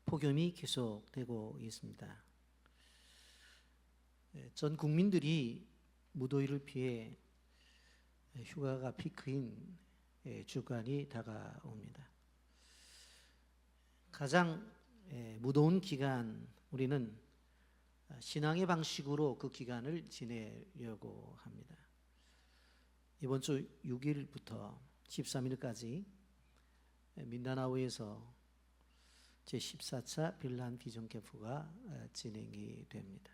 폭염이 계속되고 있습니다. 전 국민들이 무더위를 피해 휴가가 피크인 주간이 다가옵니다. 가장 무더운 기간, 우리는 신앙의 방식으로 그 기간을 지내려고 합니다. 이번 주 6일부터 13일까지 민다나오에서 제14차 빌란 비전 캠프가 진행이 됩니다.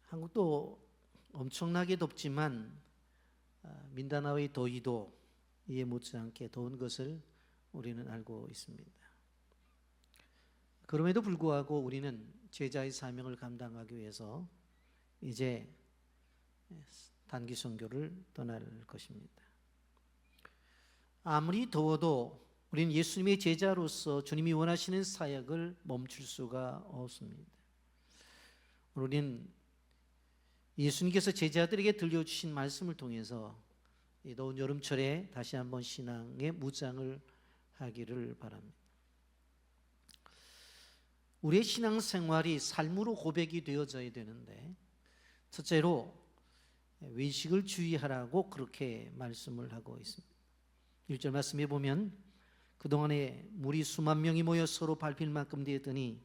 한국도 엄청나게 덥지만 민다나오의 더위도 이에 못지않게 더운 것을 우리는 알고 있습니다. 그럼에도 불구하고 우리는 제자의 사명을 감당하기 위해서 이제 단기 선교를 떠날 것입니다. 아무리 더워도 우리는 예수님의 제자로서 주님이 원하시는 사역을 멈출 수가 없습니다. 우리는 예수님께서 제자들에게 들려주신 말씀을 통해서 이 더운 여름철에 다시 한번 신앙의 무장을 하기를 바랍니다. 우리의 신앙생활이 삶으로 고백이 되어져야 되는데, 첫째로 외식을 주의하라고 그렇게 말씀을 하고 있습니다. 1절 말씀에 보면 그동안에 무리 수만 명이 모여 서로 밟힐 만큼 되었더니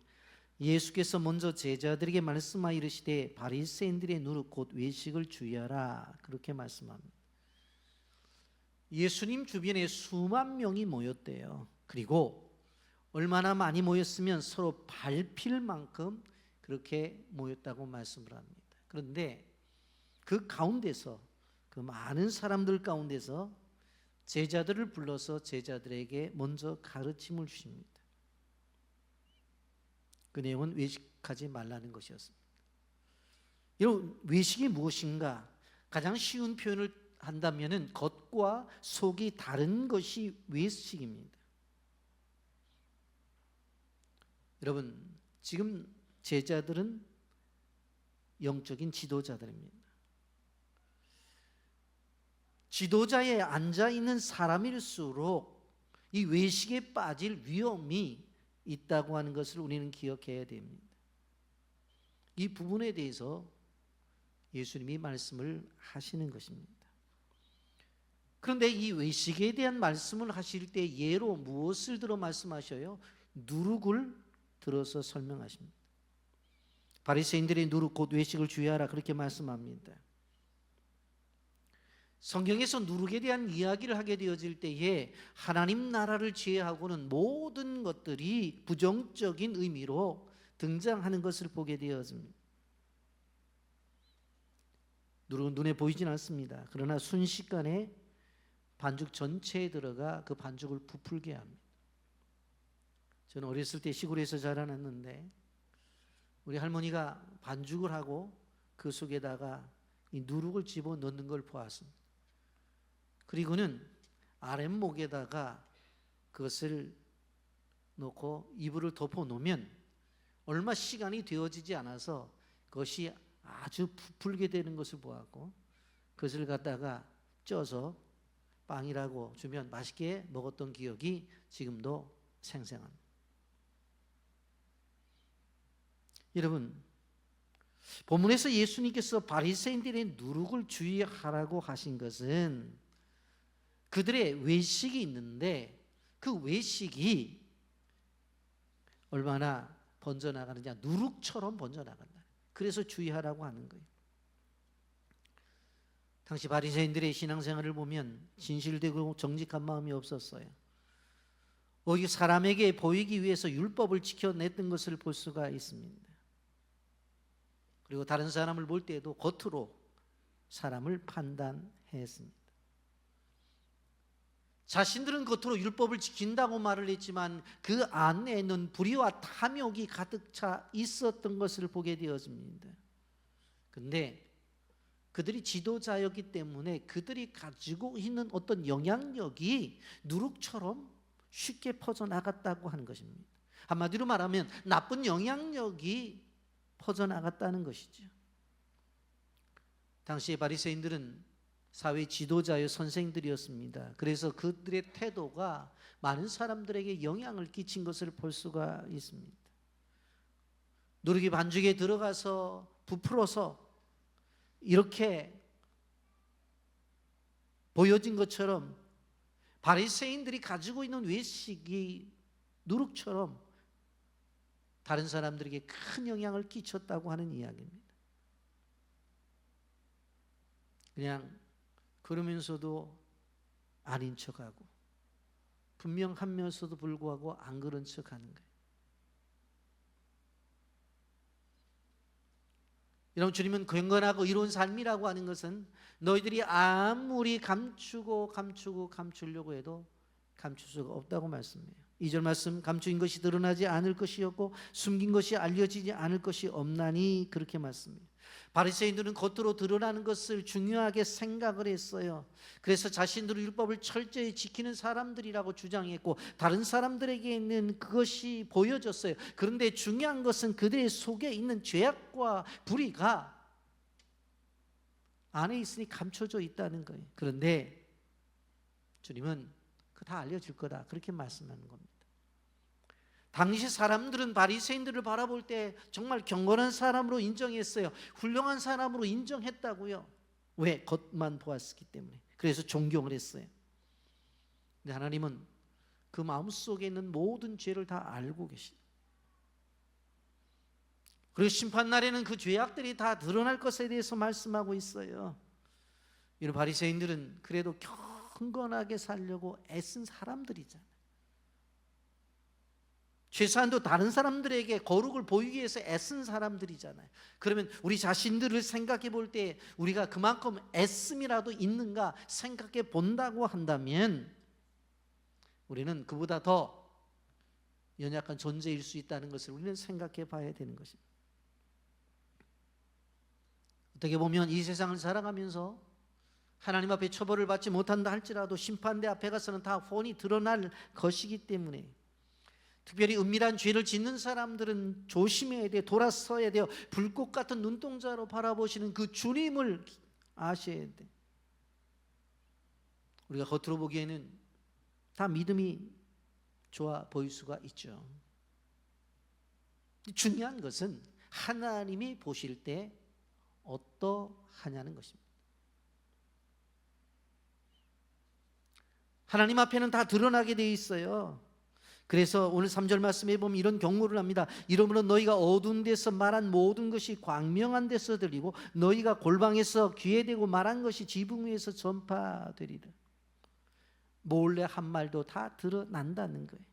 예수께서 먼저 제자들에게 말씀하여 이르시되 바리새인들의 누룩 곧 외식을 주의하라, 그렇게 말씀합니다. 예수님 주변에 수만 명이 모였대요. 그리고 얼마나 많이 모였으면 서로 밟힐 만큼 그렇게 모였다고 말씀을 합니다. 그런데 그 가운데서, 그 많은 사람들 가운데서 제자들을 불러서 제자들에게 먼저 가르침을 주십니다. 그 내용은 외식하지 말라는 것이었습니다. 여러분, 외식이 무엇인가? 가장 쉬운 표현을 한다면 겉과 속이 다른 것이 외식입니다. 여러분, 지금 제자들은 영적인 지도자들입니다. 지도자에 앉아있는 사람일수록 이 외식에 빠질 위험이 있다고 하는 것을 우리는 기억해야 됩니다. 이 부분에 대해서 예수님이 말씀을 하시는 것입니다. 그런데 이 외식에 대한 말씀을 하실 때 예로 무엇을 들어 말씀하셔요? 누룩을 들어서 설명하십니다. 바리새인들의 누룩 곧 외식을 주의하라, 그렇게 말씀합니다. 성경에서 누룩에 대한 이야기를 하게 되어질 때에 하나님 나라를 제외하고는 모든 것들이 부정적인 의미로 등장하는 것을 보게 되어집니다. 누룩은 눈에 보이진 않습니다. 그러나 순식간에 반죽 전체에 들어가 그 반죽을 부풀게 합니다. 저는 어렸을 때 시골에서 자라났는데 우리 할머니가 반죽을 하고 그 속에다가 이 누룩을 집어넣는 걸 보았습니다. 그리고는 아랫목에다가 그것을 놓고 이불을 덮어 놓으면 얼마 시간이 되어지지 않아서 그것이 아주 부풀게 되는 것을 보았고, 그것을 갖다가 쪄서 빵이라고 주면 맛있게 먹었던 기억이 지금도 생생합니다. 여러분, 본문에서 예수님께서 바리새인들의 누룩을 주의하라고 하신 것은 그들의 외식이 있는데 그 외식이 얼마나 번져나가느냐, 누룩처럼 번져나간다. 그래서 주의하라고 하는 거예요. 당시 바리새인들의 신앙생활을 보면 진실되고 정직한 마음이 없었어요. 오히려 사람에게 보이기 위해서 율법을 지켜냈던 것을 볼 수가 있습니다. 그리고 다른 사람을 볼 때에도 겉으로 사람을 판단했습니다. 자신들은 겉으로 율법을 지킨다고 말을 했지만 그 안에는 불의와 탐욕이 가득 차 있었던 것을 보게 되어집니다. 그런데 그들이 지도자였기 때문에 그들이 가지고 있는 어떤 영향력이 누룩처럼 쉽게 퍼져나갔다고 하는 것입니다. 한마디로 말하면 나쁜 영향력이 퍼져나갔다는 것이죠. 당시의 바리새인들은 사회 지도자의 선생들이었습니다. 그래서 그들의 태도가 많은 사람들에게 영향을 끼친 것을 볼 수가 있습니다. 누룩이 반죽에 들어가서 부풀어서 이렇게 보여진 것처럼 바리새인들이 가지고 있는 외식이 누룩처럼 다른 사람들에게 큰 영향을 끼쳤다고 하는 이야기입니다. 그냥 그러면서도 아닌 척하고 분명하면서도 불구하고 안 그런 척하는 거예요. 여러분, 주님은 경건하고 이로운 삶이라고 하는 것은 너희들이 아무리 감추려고 해도 감출 수가 없다고 말씀해요. 2절 말씀, 감추인 것이 드러나지 않을 것이었고 숨긴 것이 알려지지 않을 것이 없나니, 그렇게 말씀해요. 바리새인들은 겉으로 드러나는 것을 중요하게 생각을 했어요. 그래서 자신들의 율법을 철저히 지키는 사람들이라고 주장했고 다른 사람들에게는 그것이 보여졌어요. 그런데 중요한 것은 그들의 속에 있는 죄악과 불의가 안에 있으니 감춰져 있다는 거예요. 그런데 주님은 그거 다 알려질 거다, 그렇게 말씀하는 겁니다. 당시 사람들은 바리새인들을 바라볼 때 정말 경건한 사람으로 인정했어요. 훌륭한 사람으로 인정했다고요. 왜? 겉만 보았기 때문에. 그래서 존경을 했어요. 근데 하나님은 그 마음속에 있는 모든 죄를 다 알고 계십니다. 그리고 심판날에는 그 죄악들이 다 드러날 것에 대해서 말씀하고 있어요. 이런 바리새인들은 그래도 경건하게 살려고 애쓴 사람들이잖아요. 최소한도 다른 사람들에게 거룩을 보이기 위해서 애쓴 사람들이잖아요. 그러면 우리 자신들을 생각해 볼 때 우리가 그만큼 애씀이라도 있는가 생각해 본다고 한다면 우리는 그보다 더 연약한 존재일 수 있다는 것을 우리는 생각해 봐야 되는 것입니다. 어떻게 보면 이 세상을 살아가면서 하나님 앞에 처벌을 받지 못한다 할지라도 심판대 앞에 가서는 다 훤히 드러날 것이기 때문에 특별히 은밀한 죄를 짓는 사람들은 조심해야 돼요. 돌아서야 돼요. 불꽃 같은 눈동자로 바라보시는 그 주님을 아셔야 돼요. 우리가 겉으로 보기에는 다 믿음이 좋아 보일 수가 있죠. 중요한 것은 하나님이 보실 때 어떠하냐는 것입니다. 하나님 앞에는 다 드러나게 되어 있어요. 그래서 오늘 3절 말씀에 보면 이런 경고를 합니다. 이러므로 너희가 어두운 데서 말한 모든 것이 광명한 데서 들리고 너희가 골방에서 귀에 대고 말한 것이 지붕 위에서 전파되리라. 몰래 한 말도 다 드러난다는 거예요.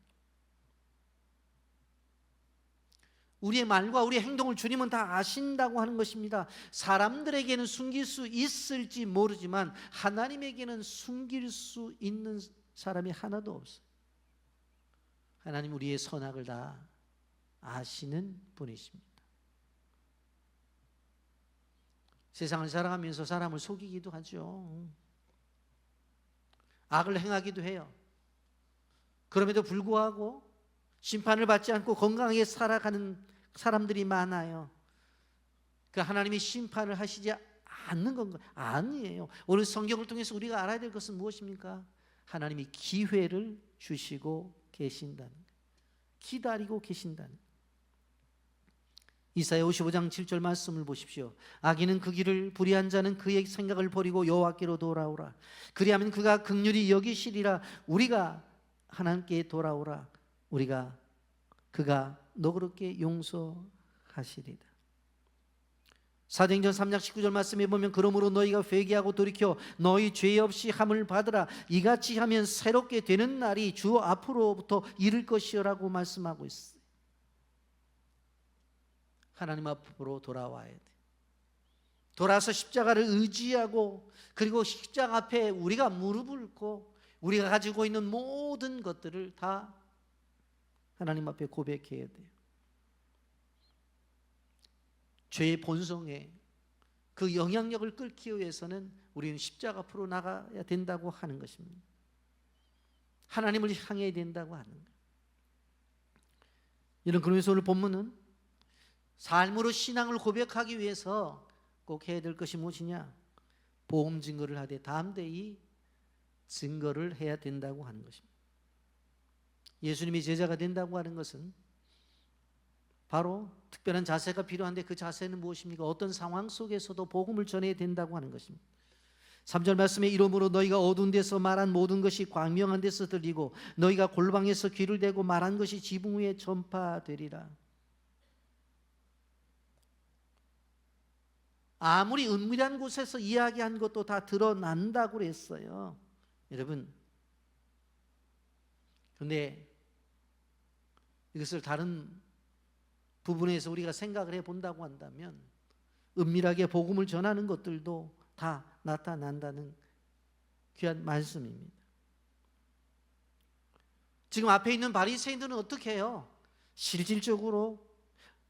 우리의 말과 우리의 행동을 주님은 다 아신다고 하는 것입니다. 사람들에게는 숨길 수 있을지 모르지만 하나님에게는 숨길 수 있는 사람이 하나도 없어요. 하나님 우리의 선악을 다 아시는 분이십니다. 세상을 살아가면서 사람을 속이기도 하죠. 악을 행하기도 해요. 그럼에도 불구하고 심판을 받지 않고 건강하게 살아가는 사람들이 많아요. 그 하나님이 심판을 하시지 않는 건가? 아니에요. 오늘 성경을 통해서 우리가 알아야 될 것은 무엇입니까? 하나님이 기회를 주시고 계신다는 거예요. 기다리고 계신다는 거예요. 이사야 55장 7절 말씀을 보십시오. 악인은 그 길을, 불의한 자는 그의 생각을 버리고 여호와께로 돌아오라. 그리하면 그가 긍휼히 여기시리라. 우리가 하나님께 돌아오라. 그가 너그럽게 용서하시리라. 사도행전 3장 19절 말씀에 보면 그러므로 너희가 회개하고 돌이켜 너희 죄 없이 함을 받으라. 이같이 하면 새롭게 되는 날이 주 앞으로부터 이를 것이라고 말씀하고 있어요. 하나님 앞으로 돌아와야 돼. 돌아서 십자가를 의지하고 그리고 십자가 앞에 우리가 무릎을 꿇고 우리가 가지고 있는 모든 것들을 다 하나님 앞에 고백해야 돼요. 죄의 본성에 그 영향력을 끊기 위해서는 우리는 십자가 앞으로 나가야 된다고 하는 것입니다. 하나님을 향해야 된다고 하는 거예요. 이런 그러면서 오늘 본문은 삶으로 신앙을 고백하기 위해서 꼭 해야 될 것이 무엇이냐? 복음 증거를 하되 담대히 증거를 해야 된다고 하는 것입니다. 예수님이 제자가 된다고 하는 것은 바로 특별한 자세가 필요한데 그 자세는 무엇입니까? 어떤 상황 속에서도 복음을 전해야 된다고 하는 것입니다. 3절 말씀에 이러므로 너희가 어두운 데서 말한 모든 것이 광명한 데서 들리고 너희가 골방에서 귀를 대고 말한 것이 지붕 위에 전파되리라. 아무리 은밀한 곳에서 이야기한 것도 다 드러난다고 그랬어요. 여러분, 그런데 이것을 다른 부분에서 우리가 생각을 해본다고 한다면 은밀하게 복음을 전하는 것들도 다 나타난다는 귀한 말씀입니다. 지금 앞에 있는 바리새인들은 어떻게 해요? 실질적으로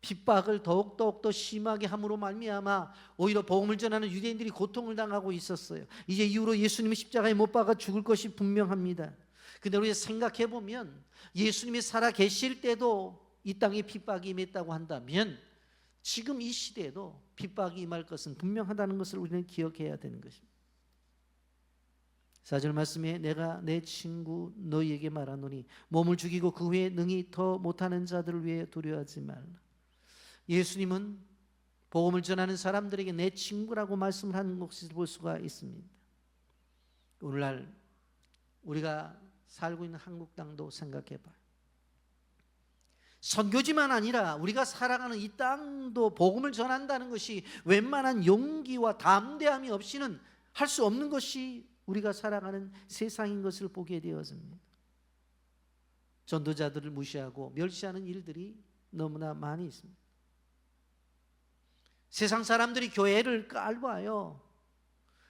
핍박을 더욱더 심하게 함으로 말미암아 오히려 복음을 전하는 유대인들이 고통을 당하고 있었어요. 이제 이후로 예수님이 십자가에 못 박아 죽을 것이 분명합니다. 근데 우리가 생각해 보면 예수님이 살아 계실 때도 이 땅에 핍박이 임했다고 한다면 지금 이 시대에도 핍박이 임할 것은 분명하다는 것을 우리는 기억해야 되는 것입니다. 4절 말씀에 내가 내 친구 너희에게 말하노니 몸을 죽이고 그 후에 능히 더 못하는 자들을 위해 두려워하지 말라. 예수님은 복음을 전하는 사람들에게 내 친구라고 말씀을 하는 것을 볼 수가 있습니다. 오늘날 우리가 살고 있는 한국 땅도 생각해 봐요. 선교지만 아니라 우리가 살아가는 이 땅도 복음을 전한다는 것이 웬만한 용기와 담대함이 없이는 할 수 없는 것이 우리가 살아가는 세상인 것을 보게 되었습니다. 전도자들을 무시하고 멸시하는 일들이 너무나 많이 있습니다. 세상 사람들이 교회를 깔봐요.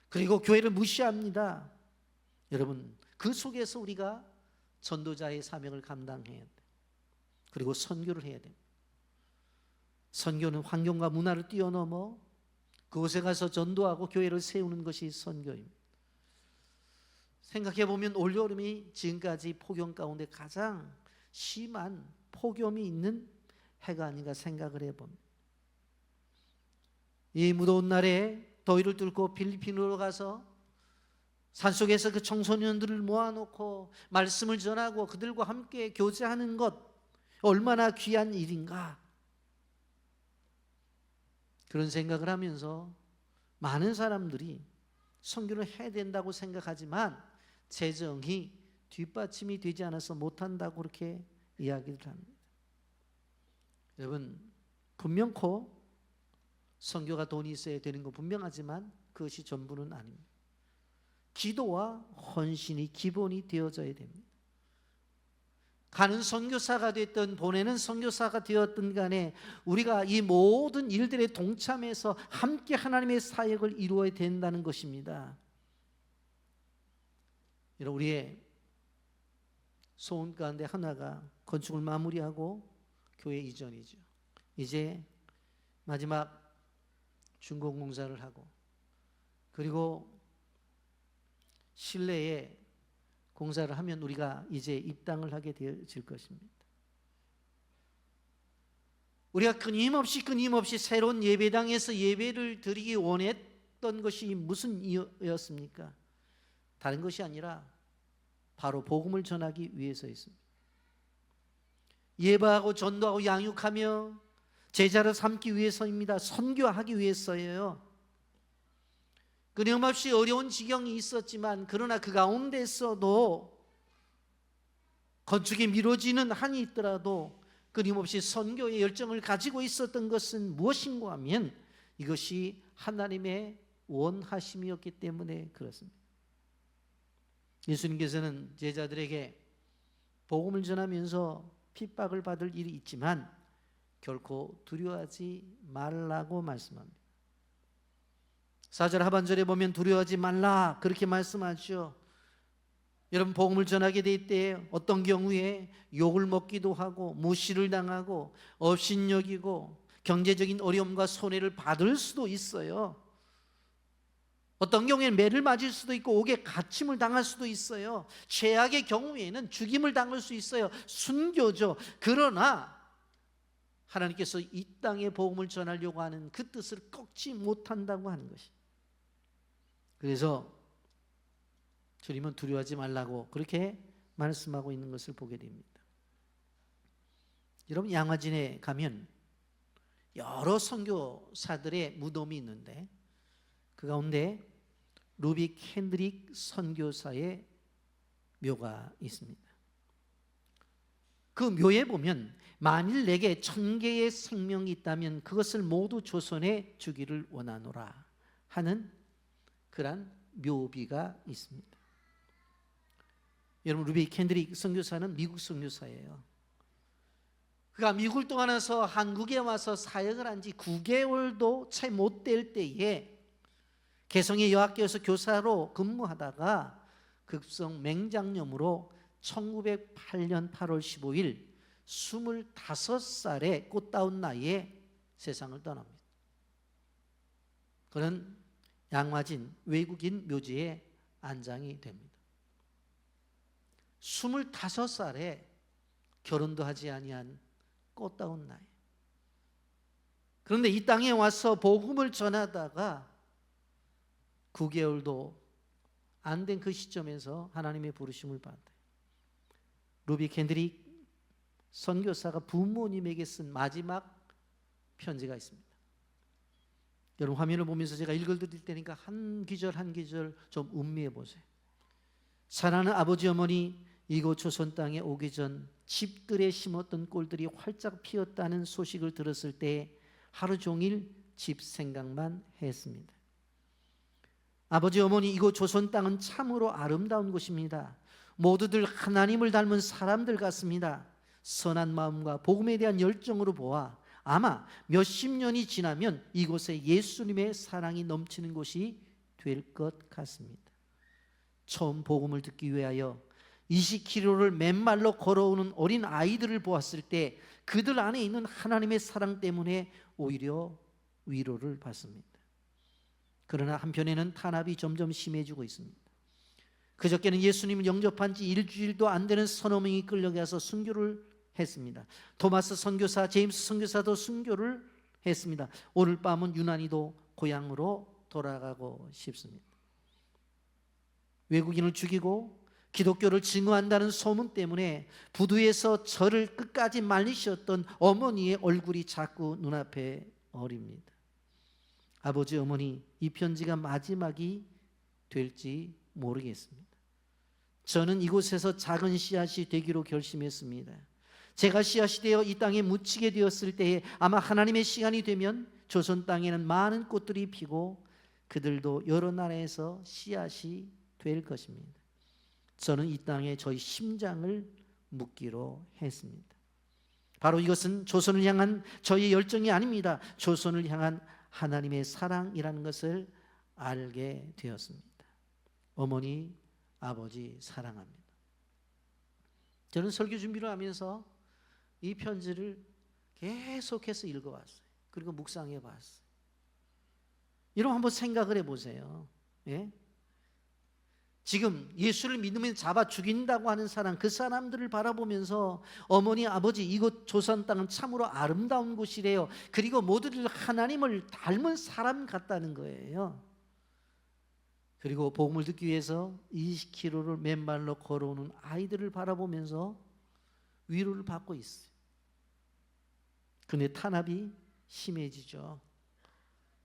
그리고 교회를 무시합니다. 여러분, 그 속에서 우리가 전도자의 사명을 감당해야 돼요. 그리고 선교를 해야 됩니다. 선교는 환경과 문화를 뛰어넘어 그곳에 가서 전도하고 교회를 세우는 것이 선교입니다. 생각해 보면 올여름이 지금까지 폭염 가운데 가장 심한 폭염이 있는 해가 아닌가 생각을 해봅니다. 이 무더운 날에 더위를 뚫고 필리핀으로 가서 산속에서 그 청소년들을 모아놓고 말씀을 전하고 그들과 함께 교제하는 것 얼마나 귀한 일인가, 그런 생각을 하면서 많은 사람들이 선교를 해야 된다고 생각하지만 재정이 뒷받침이 되지 않아서 못한다고 그렇게 이야기를 합니다. 여러분, 분명코 선교가 돈이 있어야 되는 건 분명하지만 그것이 전부는 아닙니다. 기도와 헌신이 기본이 되어져야 됩니다. 가는 선교사가 됐든 보내는 선교사가 되었든 간에 우리가 이 모든 일들에 동참해서 함께 하나님의 사역을 이루어야 된다는 것입니다. 여러분, 우리의 소원 가운데 하나가 건축을 마무리하고 교회 이전이죠. 이제 마지막 준공공사를 하고 그리고 실내에 공사를 하면 우리가 이제 입당을 하게 되어질 것입니다. 우리가 끊임없이 새로운 예배당에서 예배를 드리기 원했던 것이 무슨 이유였습니까? 다른 것이 아니라 바로 복음을 전하기 위해서였습니다. 예배하고 전도하고 양육하며 제자를 삼기 위해서입니다. 선교하기 위해서예요. 끊임없이 어려운 지경이 있었지만 그러나 그 가운데서도 건축이 미뤄지는 한이 있더라도 끊임없이 선교의 열정을 가지고 있었던 것은 무엇인가 하면 이것이 하나님의 원하심이었기 때문에 그렇습니다. 예수님께서는 제자들에게 복음을 전하면서 핍박을 받을 일이 있지만 결코 두려워하지 말라고 말씀합니다. 4절 하반절에 보면 두려워하지 말라 그렇게 말씀하죠. 여러분, 복음을 전하게 될 때 어떤 경우에 욕을 먹기도 하고 무시를 당하고 업신여기고 경제적인 어려움과 손해를 받을 수도 있어요. 어떤 경우에는 매를 맞을 수도 있고 옥에 갇힘을 당할 수도 있어요. 최악의 경우에는 죽임을 당할 수 있어요. 순교죠. 그러나 하나님께서 이 땅에 복음을 전하려고 하는 그 뜻을 꺾지 못한다고 하는 것이. 그래서 주님은 두려워하지 말라고 그렇게 말씀하고 있는 것을 보게 됩니다. 여러분, 양화진에 가면 여러 선교사들의 무덤이 있는데 그 가운데 루비 켄드릭 선교사의 묘가 있습니다. 그 묘에 보면 만일 내게 1000개의 생명이 있다면 그것을 모두 조선에 주기를 원하노라 하는 그러한 묘비가 있습니다. 여러분, 루비 켄드릭 선교사는 미국 선교사예요. 그가 미국을 떠나서 한국에 와서 사역을 한 지 9개월도 채 못 될 때에 개성의 여학교에서 교사로 근무하다가 급성 맹장염으로 1908년 8월 15일 25살의 꽃다운 나이에 세상을 떠납니다. 그는 양화진 외국인 묘지에 안장이 됩니다. 25살에 결혼도 하지 아니한 꽃다운 나이. 그런데 이 땅에 와서 복음을 전하다가 9개월도 안 된 그 시점에서 하나님의 부르심을 받아요. 루비 켄드릭 선교사가 부모님에게 쓴 마지막 편지가 있습니다. 여러분, 화면을 보면서 제가 읽어드릴 테니까 한 기절 한 기절 좀 음미해 보세요. 사랑하는 아버지 어머니, 이곳 조선 땅에 오기 전 집들에 심었던 꼴들이 활짝 피었다는 소식을 들었을 때 하루 종일 집 생각만 했습니다. 아버지 어머니, 이곳 조선 땅은 참으로 아름다운 곳입니다. 모두들 하나님을 닮은 사람들 같습니다. 선한 마음과 복음에 대한 열정으로 보아 아마 몇십 년이 지나면 이곳에 예수님의 사랑이 넘치는 곳이 될 것 같습니다. 처음 복음을 듣기 위하여 20km를 맨발로 걸어오는 어린 아이들을 보았을 때 그들 안에 있는 하나님의 사랑 때문에 오히려 위로를 받습니다. 그러나 한편에는 탄압이 점점 심해지고 있습니다. 그저께는 예수님을 영접한 지 일주일도 안 되는 서너 명이 끌려가서 순교를 했습니다. 토마스 선교사, 제임스 선교사도 순교를 했습니다. 오늘 밤은 유난히도 고향으로 돌아가고 싶습니다. 외국인을 죽이고 기독교를 증오한다는 소문 때문에 부두에서 저를 끝까지 말리셨던 어머니의 얼굴이 자꾸 눈앞에 어립니다. 아버지 어머니, 이 편지가 마지막이 될지 모르겠습니다. 저는 이곳에서 작은 씨앗이 되기로 결심했습니다. 제가 씨앗이 되어 이 땅에 묻히게 되었을 때에 아마 하나님의 시간이 되면 조선 땅에는 많은 꽃들이 피고 그들도 여러 나라에서 씨앗이 될 것입니다. 저는 이 땅에 저희 심장을 묻기로 했습니다. 바로 이것은 조선을 향한 저희 열정이 아닙니다. 조선을 향한 하나님의 사랑이라는 것을 알게 되었습니다. 어머니, 아버지 사랑합니다. 저는 설교 준비를 하면서 이 편지를 계속해서 읽어왔어요. 그리고 묵상해 봤어요. 여러분, 한번 생각을 해보세요. 예? 지금 예수를 믿으면 잡아 죽인다고 하는 사람, 그 사람들을 바라보면서 어머니, 아버지, 이곳 조선 땅은 참으로 아름다운 곳이래요. 그리고 모두들 하나님을 닮은 사람 같다는 거예요. 그리고 복음을 듣기 위해서 20km를 맨발로 걸어오는 아이들을 바라보면서 위로를 받고 있어요. 그런데 탄압이 심해지죠.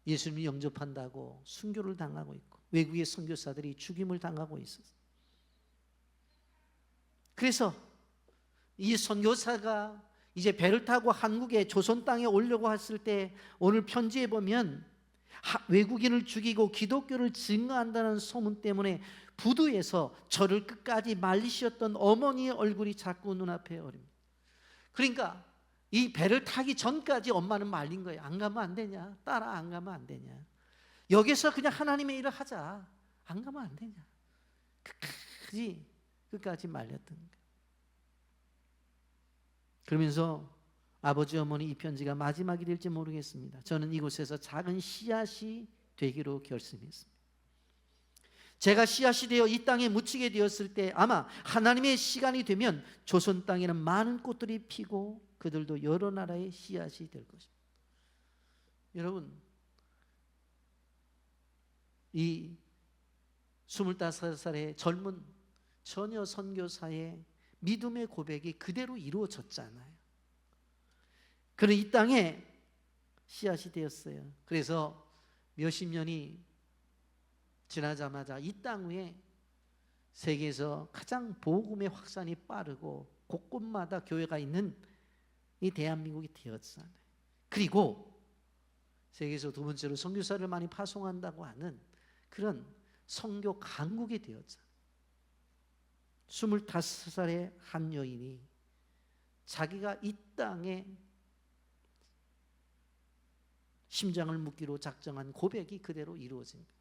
예수님을 영접한다고 순교를 당하고 있고 외국의 선교사들이 죽임을 당하고 있었어요. 그래서 이 선교사가 이제 배를 타고 한국의 조선 땅에 오려고 했을 때 오늘 편지에 보면 외국인을 죽이고 기독교를 증거한다는 소문 때문에 부두에서 저를 끝까지 말리셨던 어머니의 얼굴이 자꾸 눈앞에 어립니다. 그러니까 이 배를 타기 전까지 엄마는 말린 거예요. 안 가면 안 되냐? 딸아, 안 가면 안 되냐? 여기서 그냥 하나님의 일을 하자. 안 가면 안 되냐? 끝까지 말렸던 거예요. 그러면서 아버지 어머니, 이 편지가 마지막이 될지 모르겠습니다. 저는 이곳에서 작은 씨앗이 되기로 결심했습니다. 제가 씨앗이 되어 이 땅에 묻히게 되었을 때 아마 하나님의 시간이 되면 조선 땅에는 많은 꽃들이 피고 그들도 여러 나라의 씨앗이 될 것입니다. 여러분, 이 25살의 젊은 처녀 선교사의 믿음의 고백이 그대로 이루어졌잖아요. 그는 이 땅에 씨앗이 되었어요. 그래서 몇십 년이 지나자마자 이 땅 위에 세계에서 가장 복음의 확산이 빠르고 곳곳마다 교회가 있는 이 대한민국이 되었잖아요. 그리고 세계에서 두 번째로 선교사를 많이 파송한다고 하는 그런 선교 강국이 되었잖아요. 25살의 한 여인이 자기가 이 땅에 심장을 묻기로 작정한 고백이 그대로 이루어집니다.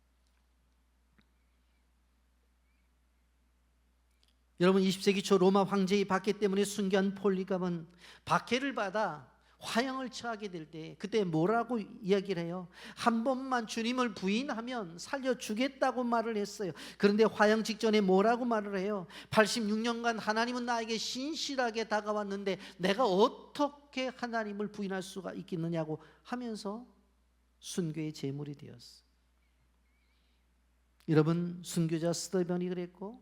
여러분, 20세기 초 로마 황제의 박해 때문에 순교한 폴리갑은 박해를 받아 화형을 처하게 될 때 그때 뭐라고 이야기를 해요? 한 번만 주님을 부인하면 살려주겠다고 말을 했어요. 그런데 화형 직전에 뭐라고 말을 해요? 86년간 하나님은 나에게 신실하게 다가왔는데 내가 어떻게 하나님을 부인할 수가 있겠느냐고 하면서 순교의 제물이 되었어요. 여러분, 순교자 스데반이 그랬고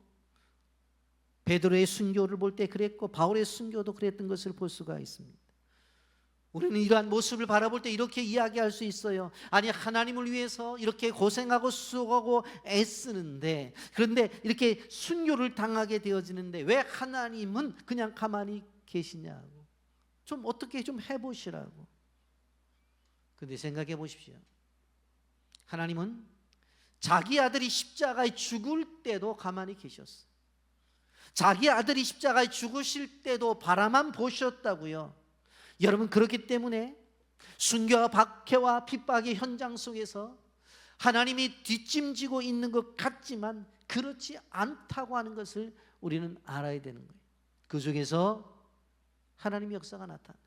베드로의 순교를 볼 때 그랬고 바울의 순교도 그랬던 것을 볼 수가 있습니다. 우리는 이러한 모습을 바라볼 때 이렇게 이야기할 수 있어요. 아니, 하나님을 위해서 이렇게 고생하고 수고하고 애쓰는데, 그런데 이렇게 순교를 당하게 되어지는데 왜 하나님은 그냥 가만히 계시냐고, 좀 어떻게 좀 해보시라고. 그런데 생각해 보십시오. 하나님은 자기 아들이 십자가에 죽을 때도 가만히 계셨어요. 자기 아들이 십자가에 죽으실 때도 바라만 보셨다고요. 여러분, 그렇기 때문에 순교와 박해와 핍박의 현장 속에서 하나님이 뒷짐지고 있는 것 같지만 그렇지 않다고 하는 것을 우리는 알아야 되는 거예요. 그 속에서 하나님의 역사가 나타나요.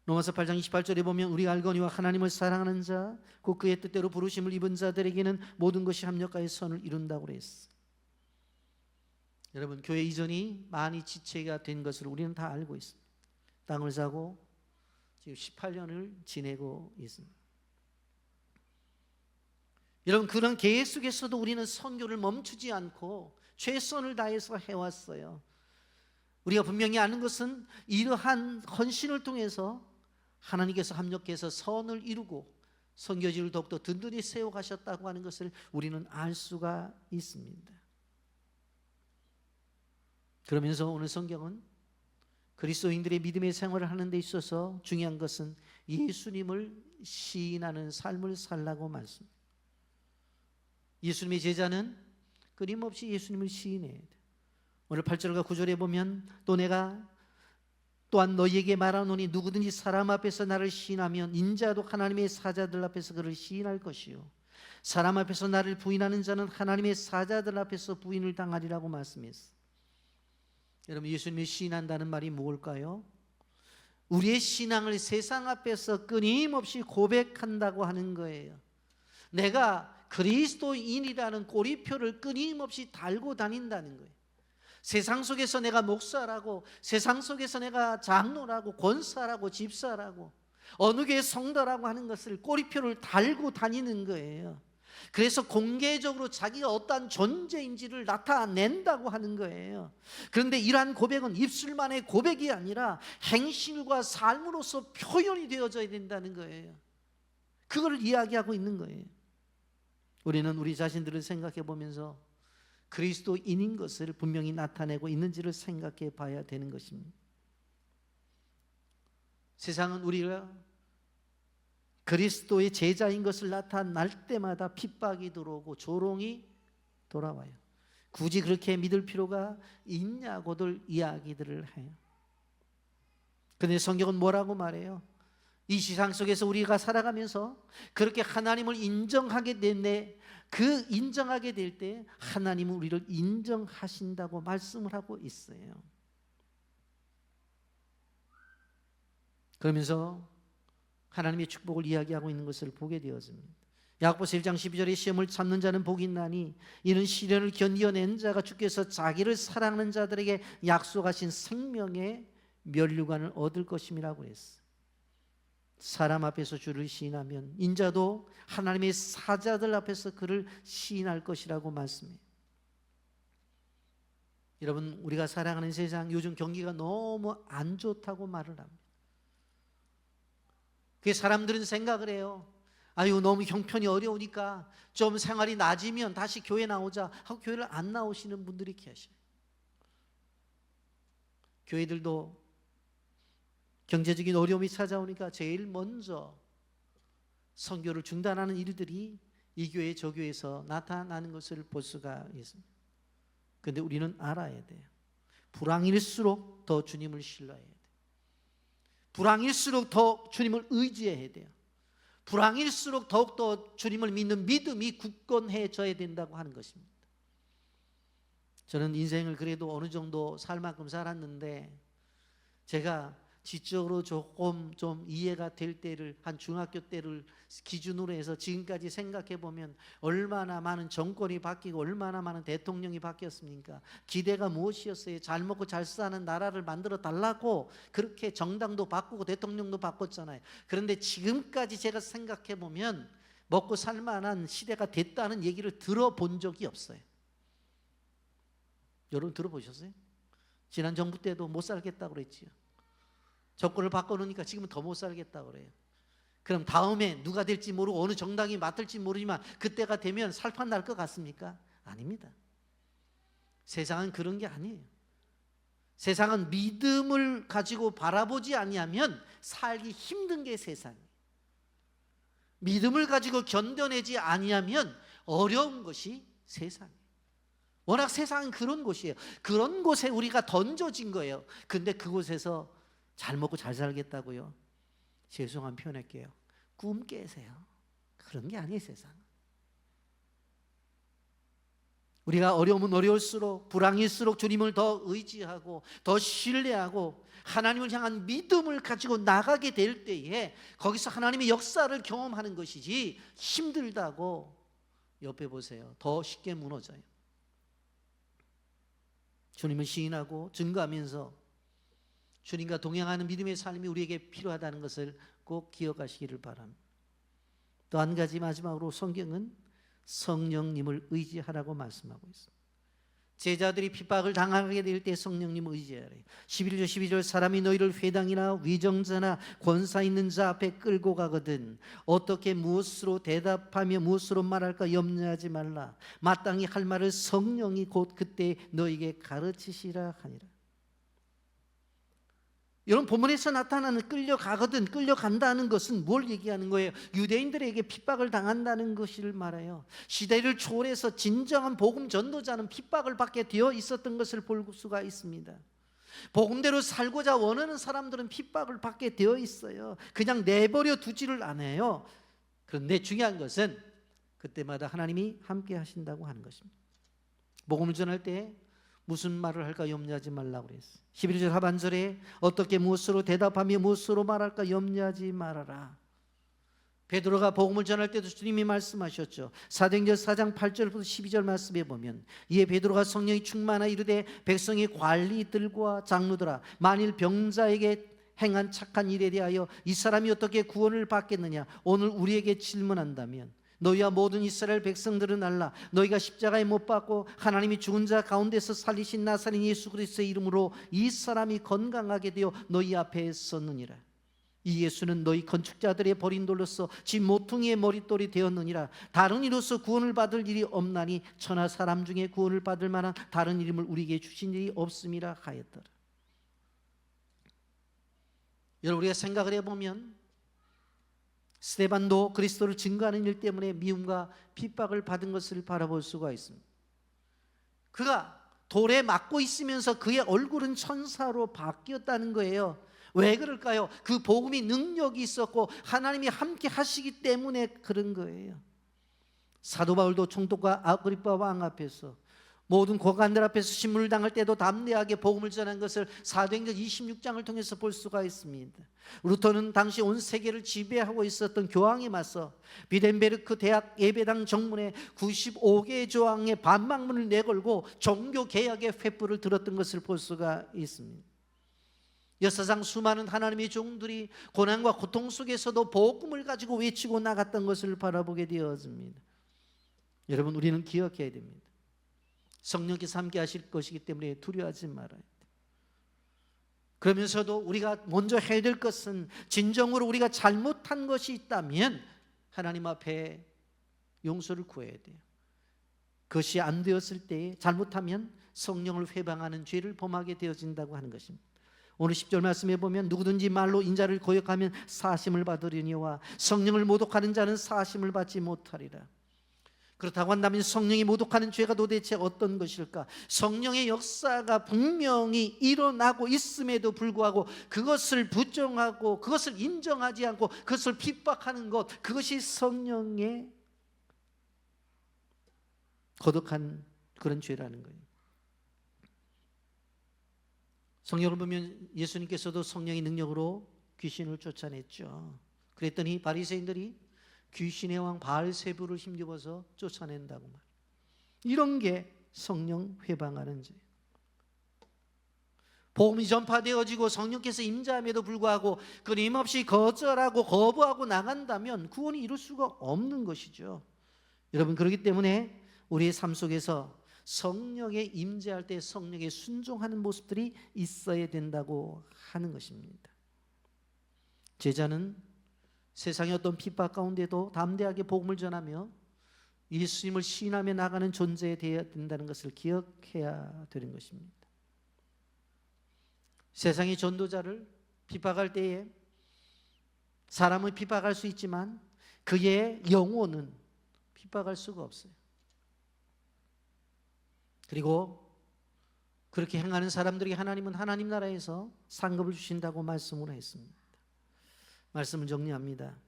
로마서 8장 28절에 보면 우리가 알거니와 하나님을 사랑하는 자 곧 그의 뜻대로 부르심을 입은 자들에게는 모든 것이 합력하여 선을 이룬다고 그랬어요. 여러분, 교회 이전이 많이 지체가 된 것을 우리는 다 알고 있습니다. 땅을 사고 지금 18년을 지내고 있습니다. 여러분, 그런 계획 속에서도 우리는 선교를 멈추지 않고 최선을 다해서 해왔어요. 우리가 분명히 아는 것은 이러한 헌신을 통해서 하나님께서 합력해서 선을 이루고 선교지를 더욱더 든든히 세워가셨다고 하는 것을 우리는 알 수가 있습니다. 그러면서 오늘 성경은 그리스도인들의 믿음의 생활을 하는 데 있어서 중요한 것은 예수님을 시인하는 삶을 살라고 말씀합니다. 예수님의 제자는 끊임없이 예수님을 시인해야 돼. 오늘 8절과 9절에 보면 또 내가 또한 너희에게 말하노니 누구든지 사람 앞에서 나를 시인하면 인자도 하나님의 사자들 앞에서 그를 시인할 것이요 사람 앞에서 나를 부인하는 자는 하나님의 사자들 앞에서 부인을 당하리라고 말씀했어요. 여러분, 예수님이 시인한다는 말이 뭘까요? 우리의 신앙을 세상 앞에서 끊임없이 고백한다고 하는 거예요. 내가 그리스도인이라는 꼬리표를 끊임없이 달고 다닌다는 거예요. 세상 속에서 내가 목사라고, 세상 속에서 내가 장로라고, 권사라고, 집사라고, 어느 교회 성도라고 하는 것을 꼬리표를 달고 다니는 거예요. 그래서 공개적으로 자기가 어떠한 존재인지를 나타낸다고 하는 거예요. 그런데 이러한 고백은 입술만의 고백이 아니라 행실과 삶으로서 표현이 되어져야 된다는 거예요. 그걸 이야기하고 있는 거예요. 우리는 우리 자신들을 생각해 보면서 그리스도인인 것을 분명히 나타내고 있는지를 생각해 봐야 되는 것입니다. 세상은 우리가 그리스도의 제자인 것을 나타날 때마다 핍박이 들어오고 조롱이 돌아와요. 굳이 그렇게 믿을 필요가 있냐고들 이야기들을 해요. 그런데 성경은 뭐라고 말해요? 이 세상 속에서 우리가 살아가면서 그렇게 하나님을 인정하게 되네, 그 인정하게 될 때 하나님은 우리를 인정하신다고 말씀을 하고 있어요. 그러면서 하나님의 축복을 이야기하고 있는 것을 보게 되었습니다. 야고보서 1장 12절에 시험을 참는 자는 복이 있나니 이는 시련을 견디어낸 자가 주께서 자기를 사랑하는 자들에게 약속하신 생명의 면류관을 얻을 것임이라고 했어요. 사람 앞에서 주를 시인하면 인자도 하나님의 사자들 앞에서 그를 시인할 것이라고 말씀해요. 여러분, 우리가 살아가는 세상 요즘 경기가 너무 안 좋다고 말을 합니다. 그 사람들은 생각을 해요. 아유, 너무 형편이 어려우니까 좀 생활이 나아지면 다시 교회 나오자 하고 교회를 안 나오시는 분들이 계셔요. 교회들도 경제적인 어려움이 찾아오니까 제일 먼저 선교를 중단하는 일들이 이 교회 저 교회에서 나타나는 것을 볼 수가 있습니다. 그런데 우리는 알아야 돼요. 불황일수록 더 주님을 신뢰해야 돼요. 불황일수록 더 주님을 의지해야 돼요. 불황일수록 더욱더 주님을 믿는 믿음이 굳건해져야 된다고 하는 것입니다. 저는 인생을 그래도 어느 정도 살 만큼 살았는데, 제가 지적으로 조금 좀 이해가 될 때를, 한 중학교 때를 기준으로 해서 지금까지 생각해 보면 얼마나 많은 정권이 바뀌고 얼마나 많은 대통령이 바뀌었습니까? 기대가 무엇이었어요? 잘 먹고 잘 사는 나라를 만들어 달라고 그렇게 정당도 바꾸고 대통령도 바꿨잖아요. 그런데 지금까지 제가 생각해 보면 먹고 살 만한 시대가 됐다는 얘기를 들어본 적이 없어요. 여러분 들어보셨어요? 지난 정부 때도 못 살겠다고 그랬지요. 정권을 바꿔놓으니까 지금은 더 못 살겠다고 그래요. 그럼 다음에 누가 될지 모르고 어느 정당이 맡을지 모르지만 그때가 되면 살판 날 것 같습니까? 아닙니다. 세상은 그런 게 아니에요. 세상은 믿음을 가지고 바라보지 아니하면 살기 힘든 게 세상이에요. 믿음을 가지고 견뎌내지 아니하면 어려운 것이 세상이에요. 워낙 세상은 그런 곳이에요. 그런 곳에 우리가 던져진 거예요. 근데 그곳에서 잘 먹고 잘 살겠다고요? 죄송한 표현할게요. 꿈 깨세요. 그런 게 아니에요, 세상. 우리가 어려우면 어려울수록, 불황일수록 주님을 더 의지하고 더 신뢰하고 하나님을 향한 믿음을 가지고 나가게 될 때에 거기서 하나님의 역사를 경험하는 것이지, 힘들다고 옆에 보세요. 더 쉽게 무너져요. 주님을 시인하고 증거하면서 주님과 동행하는 믿음의 삶이 우리에게 필요하다는 것을 꼭 기억하시기를 바랍니다. 또 한 가지 마지막으로 성경은 성령님을 의지하라고 말씀하고 있습니다. 제자들이 핍박을 당하게 될 때 성령님을 의지하라. 11절 12절 사람이 너희를 회당이나 위정자나 권사 있는 자 앞에 끌고 가거든 어떻게 무엇으로 대답하며 무엇으로 말할까 염려하지 말라. 마땅히 할 말을 성령이 곧 그때 너희에게 가르치시라 하니라. 여러분, 본문에서 나타나는 끌려가거든, 끌려간다는 것은 뭘 얘기하는 거예요? 유대인들에게 핍박을 당한다는 것을 말해요. 시대를 초월해서 진정한 복음 전도자는 핍박을 받게 되어 있었던 것을 볼 수가 있습니다. 복음대로 살고자 원하는 사람들은 핍박을 받게 되어 있어요. 그냥 내버려 두지를 않아요. 그런데 중요한 것은 그때마다 하나님이 함께 하신다고 하는 것입니다. 복음을 전할 때 무슨 말을 할까 염려하지 말라고 그랬어요. 11절 하반절에 어떻게 무엇으로 대답하며 무엇으로 말할까 염려하지 말아라. 베드로가 복음을 전할 때도 주님이 말씀하셨죠. 사도행전 4장 8절부터 12절 말씀에 보면 이에 베드로가 성령이 충만하 이르되 백성의 관리들과 장로들아 만일 병자에게 행한 착한 일에 대하여 이 사람이 어떻게 구원을 받겠느냐 오늘 우리에게 질문한다면 너희와 모든 이스라엘 백성들은 알라. 너희가 십자가에 못 박고 하나님이 죽은 자 가운데서 살리신 나사렛 예수 그리스도의 이름으로 이 사람이 건강하게 되어 너희 앞에 섰느니라. 이 예수는 너희 건축자들의 버린 돌로서 지 모퉁이의 머릿돌이 되었느니라. 다른 이로서 구원을 받을 일이 없나니 천하 사람 중에 구원을 받을 만한 다른 이름을 우리에게 주신 일이 없음이라 하였더라. 여러분, 우리가 생각을 해보면 스데반도 그리스도를 증거하는 일 때문에 미움과 핍박을 받은 것을 바라볼 수가 있습니다. 그가 돌에 맞고 있으면서 그의 얼굴은 천사로 바뀌었다는 거예요. 왜 그럴까요? 그 복음이 능력이 있었고 하나님이 함께 하시기 때문에 그런 거예요. 사도 바울도 총독과 아그리파 왕 앞에서 모든 고관들 앞에서 신문을 당할 때도 담대하게 복음을 전한 것을 사도행전 26장을 통해서 볼 수가 있습니다. 루터는 당시 온 세계를 지배하고 있었던 교황에 맞서 비덴베르크 대학 예배당 정문에 95개의 조항의 반박문을 내걸고 종교 개혁의 횃불을 들었던 것을 볼 수가 있습니다. 역사상 수많은 하나님의 종들이 고난과 고통 속에서도 복음을 가지고 외치고 나갔던 것을 바라보게 되어집니다. 여러분, 우리는 기억해야 됩니다. 성령께서 함께 하실 것이기 때문에 두려워하지 말아야 돼요. 그러면서도 우리가 먼저 해야 될 것은, 진정으로 우리가 잘못한 것이 있다면 하나님 앞에 용서를 구해야 돼요. 그것이 안 되었을 때에 잘못하면 성령을 회방하는 죄를 범하게 되어진다고 하는 것입니다. 오늘 10절 말씀에 보면 누구든지 말로 인자를 거역하면 사하심을 받으려니와 성령을 모독하는 자는 사하심을 받지 못하리라. 그렇다고 한다면 성령이 모독하는 죄가 도대체 어떤 것일까? 성령의 역사가 분명히 일어나고 있음에도 불구하고 그것을 부정하고 그것을 인정하지 않고 그것을 핍박하는 것, 그것이 성령의 거룩한 그런 죄라는 거예요. 성경을 보면 예수님께서도 성령의 능력으로 귀신을 쫓아냈죠. 그랬더니 바리새인들이 귀신의 왕 바알세부를 힘입어서 쫓아낸다고 말. 이런 게 성령 회방하는 죄. 복음이 전파되어지고 성령께서 임재함에도 불구하고 끊임없이 거절하고 거부하고 나간다면 구원이 이룰 수가 없는 것이죠. 여러분, 그렇기 때문에 우리의 삶 속에서 성령에 임재할 때 성령에 순종하는 모습들이 있어야 된다고 하는 것입니다. 제자는 세상의 어떤 핍박 가운데도 담대하게 복음을 전하며 예수님을 시인하며 나가는 존재가 되어야 된다는 것을 기억해야 되는 것입니다. 세상의 전도자를 핍박할 때에 사람을 핍박할 수 있지만 그의 영혼은 핍박할 수가 없어요. 그리고 그렇게 행하는 사람들에게 하나님은 하나님 나라에서 상급을 주신다고 말씀을 했습니다. 말씀을 정리합니다.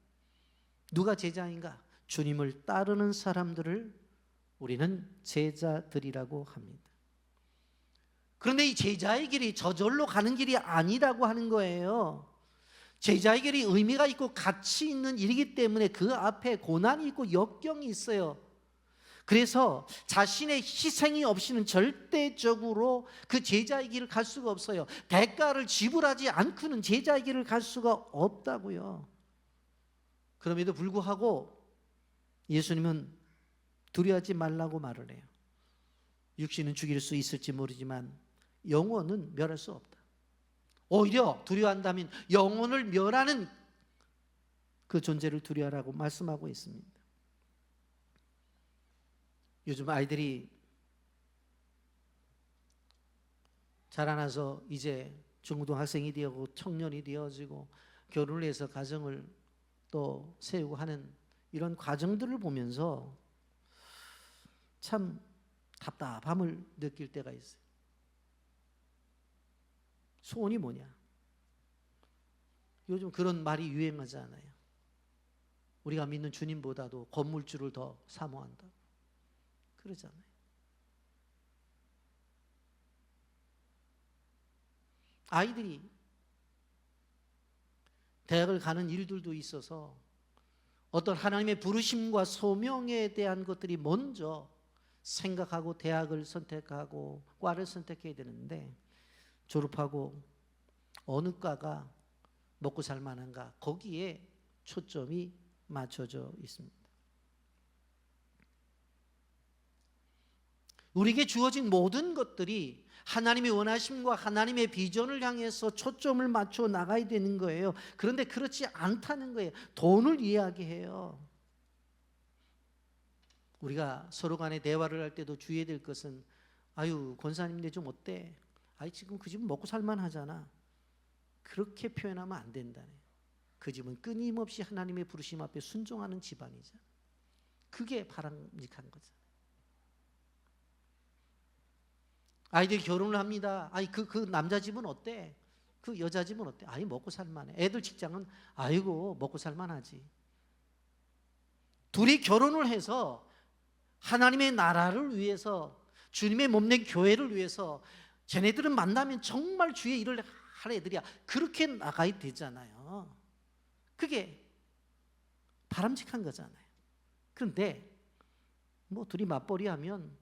누가 제자인가? 주님을 따르는 사람들을 우리는 제자들이라고 합니다. 그런데 이 제자의 길이 저절로 가는 길이 아니라고 하는 거예요. 제자의 길이 의미가 있고 가치 있는 일이기 때문에 그 앞에 고난이 있고 역경이 있어요. 그래서 자신의 희생이 없이는 절대적으로 그 제자의 길을 갈 수가 없어요. 대가를 지불하지 않고는 제자의 길을 갈 수가 없다고요. 그럼에도 불구하고 예수님은 두려워하지 말라고 말을 해요. 육신은 죽일 수 있을지 모르지만 영혼은 멸할 수 없다. 오히려 두려워한다면 영혼을 멸하는 그 존재를 두려워하라고 말씀하고 있습니다. 요즘 아이들이 자라나서 이제 중고등학생이 되고 청년이 되어지고 결혼을 해서 가정을 또 세우고 하는 이런 과정들을 보면서 참 답답함을 느낄 때가 있어요. 소원이 뭐냐? 요즘 그런 말이 유행하잖아요. 우리가 믿는 주님보다도 건물주를 더 사모한다. 그러잖아요. 아이들이 대학을 가는 일들도 있어서 어떤 하나님의 부르심과 소명에 대한 것들이 먼저 생각하고 대학을 선택하고 과를 선택해야 되는데 졸업하고 어느 과가 먹고 살 만한가, 거기에 초점이 맞춰져 있습니다. 우리에게 주어진 모든 것들이 하나님의 원하심과 하나님의 비전을 향해서 초점을 맞춰 나가야 되는 거예요. 그런데 그렇지 않다는 거예요. 돈을 이야기해요. 우리가 서로 간에 대화를 할 때도 주의해야 될 것은, 아유 권사님네 좀 어때? 아이 지금 그 집은 먹고 살만 하잖아. 그렇게 표현하면 안 된다네. 그 집은 끊임없이 하나님의 부르심 앞에 순종하는 집안이죠. 그게 바람직한 거죠. 아이들이 결혼을 합니다. 아이 그 남자 집은 어때? 그 여자 집은 어때? 아이 먹고 살만해. 애들 직장은 아이고 먹고 살만하지. 둘이 결혼을 해서 하나님의 나라를 위해서, 주님의 몸된 교회를 위해서, 쟤네들은 만나면 정말 주의 일을 할 애들이야. 그렇게 나가야 되잖아요. 그게 바람직한 거잖아요. 그런데 뭐 둘이 맞벌이 하면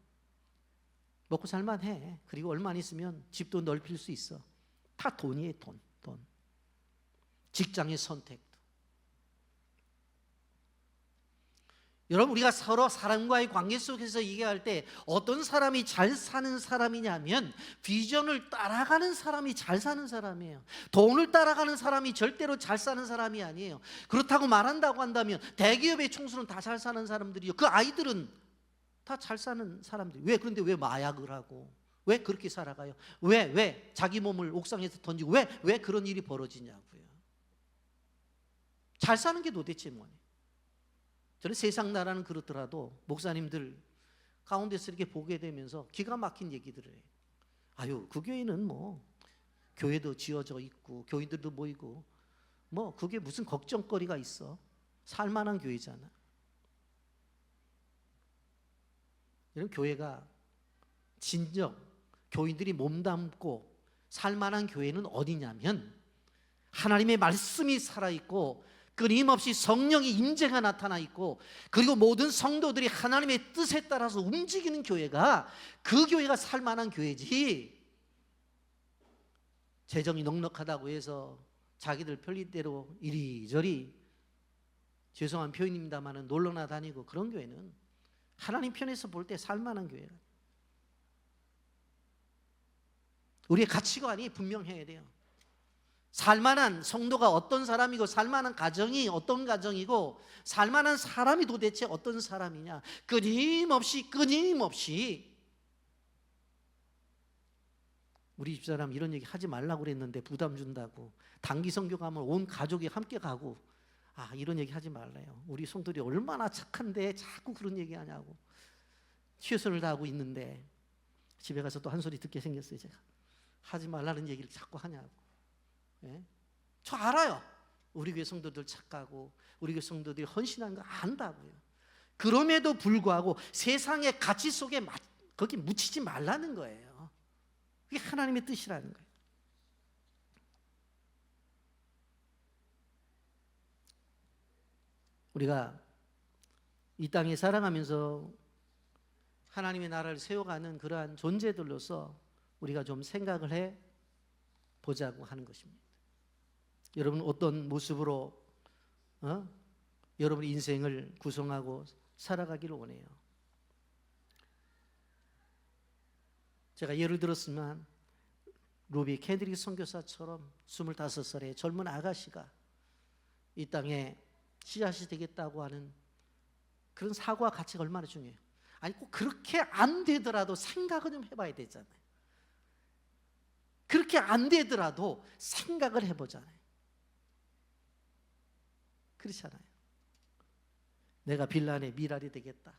먹고 살만해. 그리고 얼마 안 있으면 집도 넓힐 수 있어. 다 돈이에요, 돈. 선택도, 직장의 선택도. 여러분, 우리가 서로 사람과의 관계 속에서 얘기할 때 어떤 사람이 잘 사는 사람이냐면 비전을 따라가는 사람이 잘 사는 사람이에요. 돈을 따라가는 사람이 절대로 잘 사는 사람이 아니에요. 그렇다고 말한다고 한다면 대기업의 총수는 다 잘 사는 사람들이요, 그 아이들은 다 잘 사는 사람들. 왜? 그런데 왜 마약을 하고 왜 그렇게 살아가요? 왜 자기 몸을 옥상에서 던지고 왜 그런 일이 벌어지냐고요. 잘 사는 게 도대체 뭐냐? 저는 세상 나라는 그렇더라도 목사님들 가운데서 이렇게 보게 되면서 기가 막힌 얘기들을 해요. 아유, 그 교회는 뭐 교회도 지어져 있고 교인들도 모이고 뭐 그게 무슨 걱정거리가 있어. 살만한 교회잖아. 이런 교회가 진정 교인들이 몸담고 살만한 교회는 어디냐면 하나님의 말씀이 살아있고 끊임없이 성령의 임재가 나타나 있고 그리고 모든 성도들이 하나님의 뜻에 따라서 움직이는 교회가 그 교회가 살만한 교회지, 재정이 넉넉하다고 해서 자기들 편리대로 이리저리, 죄송한 표현입니다만 놀러나 다니고 그런 교회는 하나님 편에서 볼 때 살만한 교회가. 우리의 가치관이 분명해야 돼요. 살만한 성도가 어떤 사람이고 살만한 가정이 어떤 가정이고 살만한 사람이 도대체 어떤 사람이냐. 끊임없이 우리 집사람 이런 얘기 하지 말라고 그랬는데 부담 준다고 단기 선교 가면 온 가족이 함께 가고, 이런 얘기 하지 말래요. 우리 성도들이 얼마나 착한데 자꾸 그런 얘기 하냐고 최선을 다하고 있는데 집에 가서 또 한 소리 듣게 생겼어요. 제가 하지 말라는 얘기를 자꾸 하냐고. 예? 저 알아요. 우리 교회 성도들 착하고 우리 교회 성도들이 헌신하는 거 안다고요. 그럼에도 불구하고 세상의 가치 속에 거기 묻히지 말라는 거예요. 그게 하나님의 뜻이라는 거예요. 우리가 이 땅에 살아가면서 하나님의 나라를 세워가는 그러한 존재들로서 우리가 좀 생각을 해 보자고 하는 것입니다. 여러분 어떤 모습으로 여러분의 인생을 구성하고 살아가기를 원해요. 제가 예를 들었으면 루비 캔드릭 선교사처럼 25살의 젊은 아가씨가 이 땅에 씨앗이 되겠다고 하는 그런 사고와 가치가 얼마나 중요해요. 아니 꼭 그렇게 안 되더라도 생각은 좀 해봐야 되잖아요. 그렇게 안 되더라도 생각을 해보잖아요. 그렇잖아요. 내가 빌란의 미랄이 되겠다.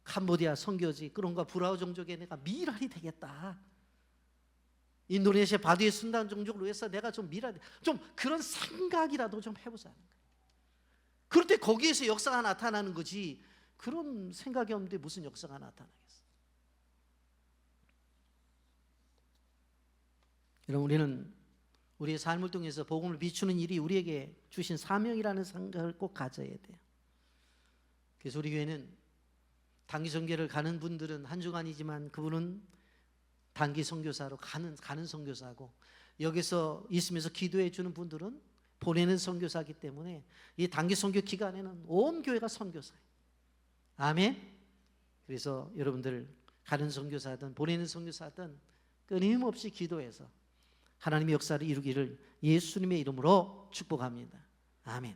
캄보디아 선교지 그런가 브라우 종족에 내가 미랄이 되겠다. 인도네시아 바두의 순단 종족을 위해서 내가 좀 미랄이, 좀 그런 생각이라도 좀 해보자는 거예요. 그럴 때 거기에서 역사가 나타나는 거지, 그런 생각이 없는데 무슨 역사가 나타나겠어. 여러분 우리는 우리의 삶을 통해서 복음을 비추는 일이 우리에게 주신 사명이라는 생각을 꼭 가져야 돼요. 그래서 우리 교회는 단기 선교를 가는 분들은 한 주간이지만 그분은 단기 선교사로 가는 선교사고, 여기서 있으면서 기도해 주는 분들은 보내는 선교사이기 때문에 이 단기 선교 기간에는 온 교회가 선교사예요. 아멘. 그래서 여러분들 가는 선교사든 보내는 선교사든 끊임없이 기도해서 하나님의 역사를 이루기를 예수님의 이름으로 축복합니다. 아멘.